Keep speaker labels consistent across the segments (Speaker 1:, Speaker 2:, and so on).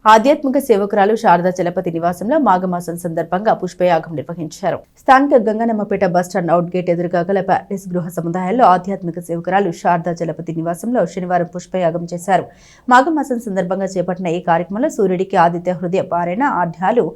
Speaker 1: ఆధ్యాత్మిక సేవకురాలు శారదా చలపతి నివాసంలో మాఘమాసం సందర్భంగా పుష్పయాగం నిర్వహించారు. స్థానిక గంగనమ్మపేట బస్టాండ్ అవుట్ గేట్ ఎదురుగా గల ప్యారిస్ గృహ సముదాయంలో ఆధ్యాత్మిక సేవకురాలు శారదా చలపతి నివాసంలో శనివారం పుష్పయాగం చేశారు. మాఘమాసం సందర్భంగా చేపట్టిన ఈ కార్యక్రమంలో సూర్యుడికి ఆదిత్య హృదయ పారాయణ, ఆఢ్యాలు,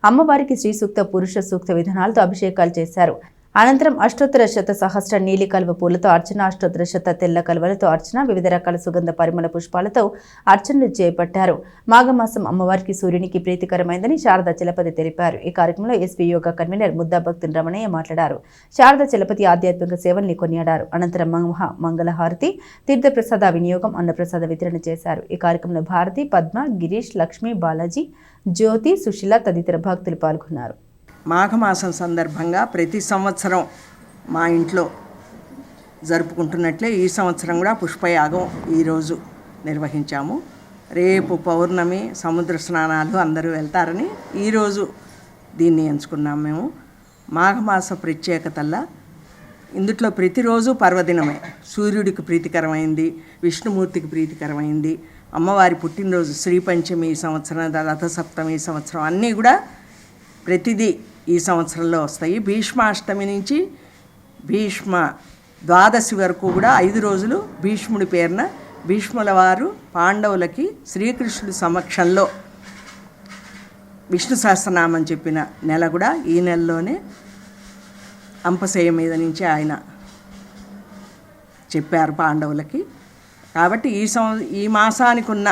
Speaker 1: అమ్మవారికి శ్రీ సూక్త, పురుష సూక్త విధానాలతో అభిషేకాలు చేశారు. అనంతరం అష్టోత్తర శత సహస్ర నీలి కలువ పూలతో అర్చన, అష్టోత్తర శత తెల్ల కలువలతో అర్చన, వివిధ రకాల సుగంధ పరిమళ పుష్పాలతో అర్చనలు చేపట్టారు. మాఘమాసం అమ్మవారికి, సూర్యునికి ప్రీతికరమైందని శారదా చలపతి తెలిపారు. ఈ కార్యక్రమంలో ఎస్పీ యోగా కన్వీనర్ ముద్దా భక్తుని రమణయ్య మాట్లాడారు. శారదా చలపతి ఆధ్యాత్మిక సేవల్ని కొనియాడారు. అనంతరం మంగళహారతి, తీర్థప్రసాద వినియోగం, అన్నప్రసాద వితరణ చేశారు. ఈ కార్యక్రమంలో భారతి, పద్మ, గిరీష్, లక్ష్మి, బాలాజీ, జ్యోతి, సుశీల తదితర భక్తులు పాల్గొన్నారు.
Speaker 2: మాఘమాసం సందర్భంగా ప్రతి సంవత్సరం మా ఇంట్లో జరుపుకుంటున్నట్లే ఈ సంవత్సరం కూడా పుష్పయాగం ఈరోజు నిర్వహించాము. రేపు పౌర్ణమి, సముద్ర స్నానాలు అందరూ వెళ్తారని ఈరోజు దీన్ని ఎంచుకున్నాం. మేము మాఘమాస ప్రత్యేకతల్లా ఇందుట్లో ప్రతిరోజు పర్వదినమే. సూర్యుడికి ప్రీతికరమైంది, విష్ణుమూర్తికి ప్రీతికరమైంది, అమ్మవారి పుట్టినరోజు శ్రీపంచమి ఈ సంవత్సరం, రథసప్తమి ఈ సంవత్సరం అన్నీ కూడా ప్రతిదీ ఈ సంవత్సరంలో వస్తాయి. భీష్మాష్టమి నుంచి భీష్మ ద్వాదశి వరకు కూడా 5 రోజులు భీష్ముడి పేరున భీష్ముల వారు పాండవులకి శ్రీకృష్ణుడి సమక్షంలో విష్ణు సహస్రనామం చెప్పిన నెల కూడా ఈ నెలలోనే అంపశయ్య మీద నుంచి ఆయన చెప్పారు పాండవులకి. కాబట్టి ఈ మాసానికి ఉన్న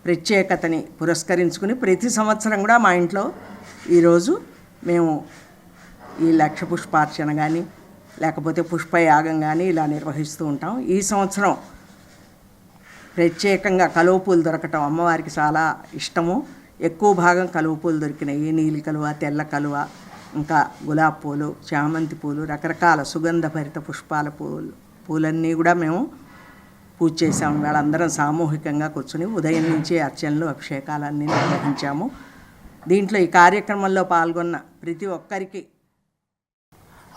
Speaker 2: ప్రత్యేకతని పురస్కరించుకుని ప్రతి సంవత్సరం కూడా మా ఇంట్లో ఈరోజు మేము ఈ లక్ష పుష్పార్చన కానీ లేకపోతే పుష్పయాగం కానీ ఇలా నిర్వహిస్తూ ఉంటాం. ఈ సంవత్సరం ప్రత్యేకంగా కలువ పూలు దొరకటం అమ్మవారికి చాలా ఇష్టము. ఎక్కువ భాగం కలువ పూలు దొరికినాయి. నీలి కలువ, తెల్ల కలువ, ఇంకా గులాబీ పూలు, చామంతి పూలు, రకరకాల సుగంధభరిత పుష్పాల పూలన్నీ కూడా మేము పూజ చేసాము. వాళ్ళందరం సామూహికంగా కూర్చొని ఉదయం నుంచి అర్చనలు, అభిషేకాలన్నీ నిర్వహించాము. దీంట్లో ఈ కార్యక్రమంలో పాల్గొన్న ప్రతి ఒక్కరికి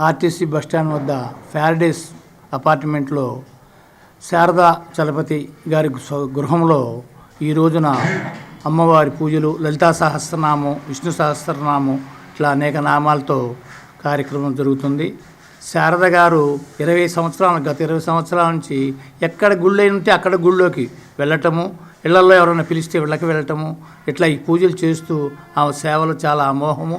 Speaker 3: ఆర్టీసీ బస్టాండ్ వద్ద ప్యారడైస్ అపార్ట్మెంట్లో శారదా చలపతి గారి గృహంలో ఈ రోజున అమ్మవారి పూజలు, లలితా సహస్రనామం, విష్ణు సహస్రనామం ఇట్లా అనేక నామాలతో కార్యక్రమం జరుగుతుంది. శారద గారు 20 సంవత్సరాలు, గత 20 సంవత్సరాల నుంచి ఎక్కడ గుళ్ళు ఉంటే అక్కడ గుళ్ళోకి వెళ్ళటము, ఇళ్లలో ఎవరైనా పిలిస్తే వీళ్ళకి వెళ్ళటము, ఇట్లా ఈ పూజలు చేస్తూ ఆమె సేవలు చాలా అమోహము.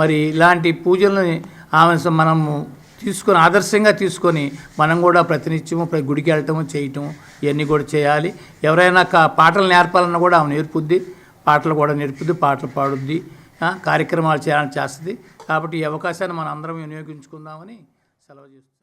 Speaker 3: మరి ఇలాంటి పూజల్ని ఆమె మనము తీసుకొని ఆదర్శంగా తీసుకొని మనం కూడా ప్రతినిత్యము గుడికి వెళ్ళటము, చేయటము ఇవన్నీ కూడా చేయాలి. ఎవరైనా పాటలు నేర్పాలన్నా కూడా ఆమె నేర్పుద్ది, పాటలు కూడా నేర్పుద్ది, పాటలు పాడుద్ది, కార్యక్రమాలు చేయాలని చేస్తుంది. కాబట్టి ఈ అవకాశాన్ని మనం అందరం వినియోగించుకుందామని సెలవు చేస్తుంది.